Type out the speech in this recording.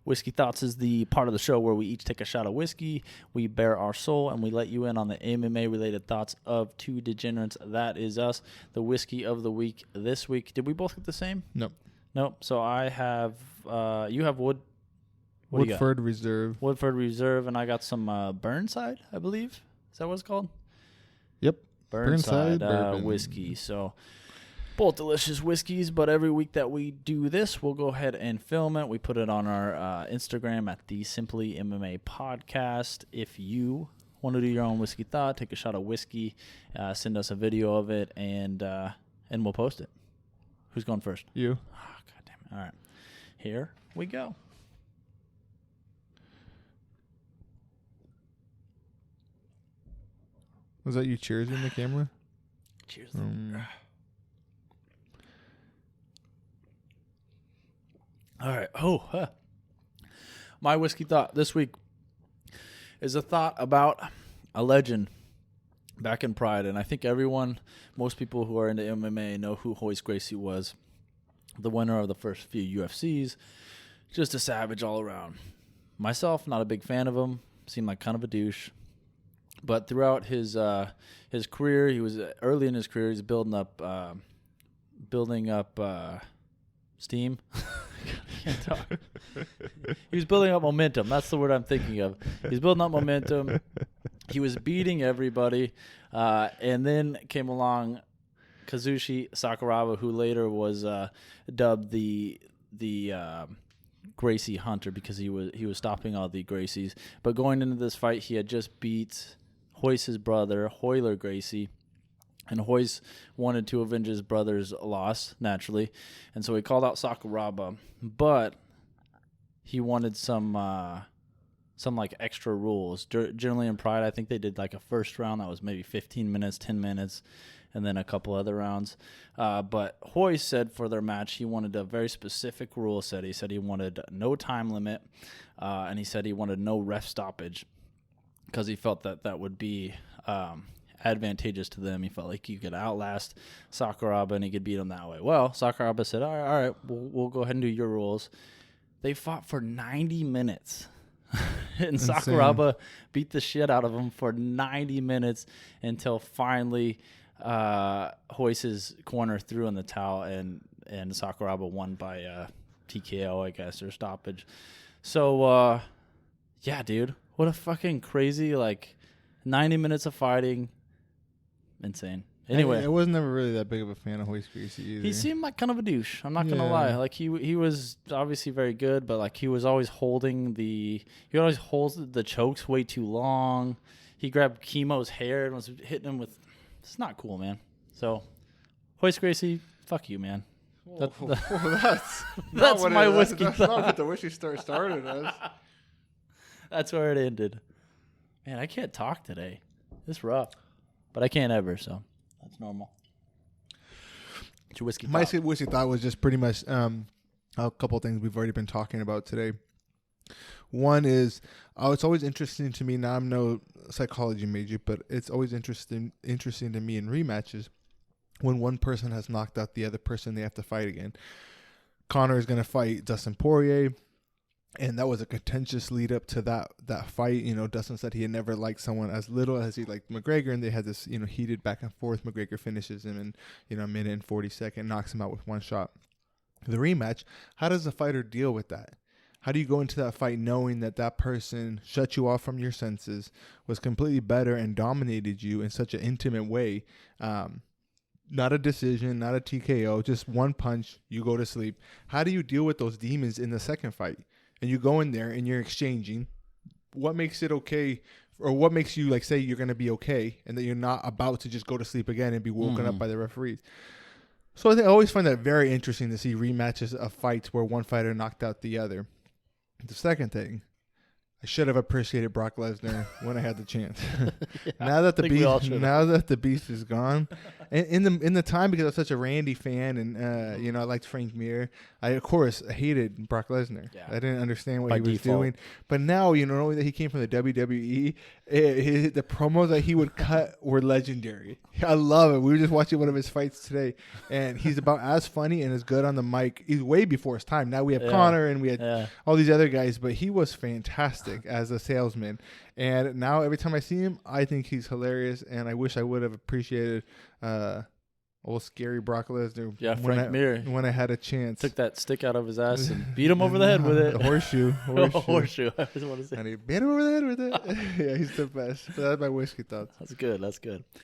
Whiskey Thoughts is the part of the show where we each take a shot of whiskey, we bare our soul, and we let you in on the MMA-related thoughts of two degenerates. That is us. The whiskey of the week this week. Did we both get the same? Nope. So I have, you have Woodford Reserve. Woodford Reserve, and I got some Burnside, I believe. Is that what it's called? Yep. Burnside whiskey. So both delicious whiskeys, but every week that we do this, we'll go ahead and film it. We put it on our Instagram at the Simply MMA podcast. If you want to do your own whiskey thought, take a shot of whiskey, send us a video of it, and we'll post it. Who's going first? You. Oh, God damn it. All right. Here we go. Was that you cheersing the camera? Cheers. All right. My whiskey thought this week is a thought about a legend back in Pride. And I think most people who are into MMA know who Royce Gracie was. The winner of the first few UFCs. Just a savage all around. Myself, not a big fan of him. Seemed like kind of a douche. But throughout his career, he was early in his career. He was building up steam. Can't talk. He was building up momentum. That's the word I'm thinking of. He's building up momentum. He was beating everybody, and then came along Kazushi Sakuraba, who later was dubbed the Gracie Hunter because he was stopping all the Gracies. But going into this fight, he had just beat Royce's brother, Royler Gracie, and Royce wanted to avenge his brother's loss, naturally, and so he called out Sakuraba, but he wanted some like extra rules. Generally in Pride, I think they did like a first round that was maybe 15 minutes, 10 minutes, and then a couple other rounds. But Royce said for their match, he wanted a very specific rule set. He said he wanted no time limit, and he said he wanted no ref stoppage, because he felt that would be advantageous to them. He felt like he could outlast Sakuraba and he could beat him that way. Well, Sakuraba said, all right, we'll go ahead and do your rules. They fought for 90 minutes. And Insane. Sakuraba beat the shit out of him for 90 minutes until finally Royce's corner threw in the towel and Sakuraba won by TKO, I guess, or stoppage. So, yeah, dude. What a fucking crazy, 90 minutes of fighting. Insane. Anyway. I was never really that big of a fan of Royce Gracie either. He seemed like kind of a douche. I'm not going to lie. He was obviously very good, but, he was always holding he always holds the chokes way too long. He grabbed Chemo's hair and was hitting him with... It's not cool, man. So, Royce Gracie, fuck you, man. That's my whiskey That's not what the whiskey started as. That's where it ended. Man, I can't talk today. It's rough. But I can't ever, so that's normal. What's your whiskey My thought? whiskey thought was just pretty much a couple of things we've already been talking about today. One is, it's always interesting to me, now I'm no psychology major, but it's always interesting to me in rematches when one person has knocked out the other person, they have to fight again. Conor is going to fight Dustin Poirier. And that was a contentious lead up to that fight. Dustin said he had never liked someone as little as he liked McGregor, and they had this, heated back and forth. McGregor finishes him in, a minute and 40 seconds, knocks him out with one shot. The rematch, how does the fighter deal with that? How do you go into that fight knowing that person shut you off from your senses, was completely better and dominated you in such an intimate way? Not a decision, not a TKO, just one punch, you go to sleep. How do you deal with those demons in the second fight? And you go in there and you're exchanging. What makes it okay, or what makes you say you're going to be okay and that you're not about to just go to sleep again and be woken up by the referees? So I always find that very interesting to see rematches of fights where one fighter knocked out the other. The second thing, I should have appreciated Brock Lesnar when I had the chance. Yeah, now that the beast is gone, and in the time, because I was such a Randy fan, and you know, I liked Frank Mir, I of course hated Brock Lesnar. Yeah. I didn't understand what By he was default. doing. But now, you know, knowing that he came from the WWE, the promos that he would cut were legendary. I love it. We were just watching one of his fights today, and he's about as funny and as good on the mic. He's way before his time. Now we have Connor and we had all these other guys, but he was fantastic as a salesman. And now every time I see him, I think he's hilarious, and I wish I would have appreciated old scary Brock Lesnar. Yeah, Frank Mir. When I had a chance. Took that stick out of his ass and beat him over the head with it. The horseshoe. Horseshoe. I just want to say. And he beat him over the head with it. Yeah, he's the best. So that's my whiskey thoughts. That's good.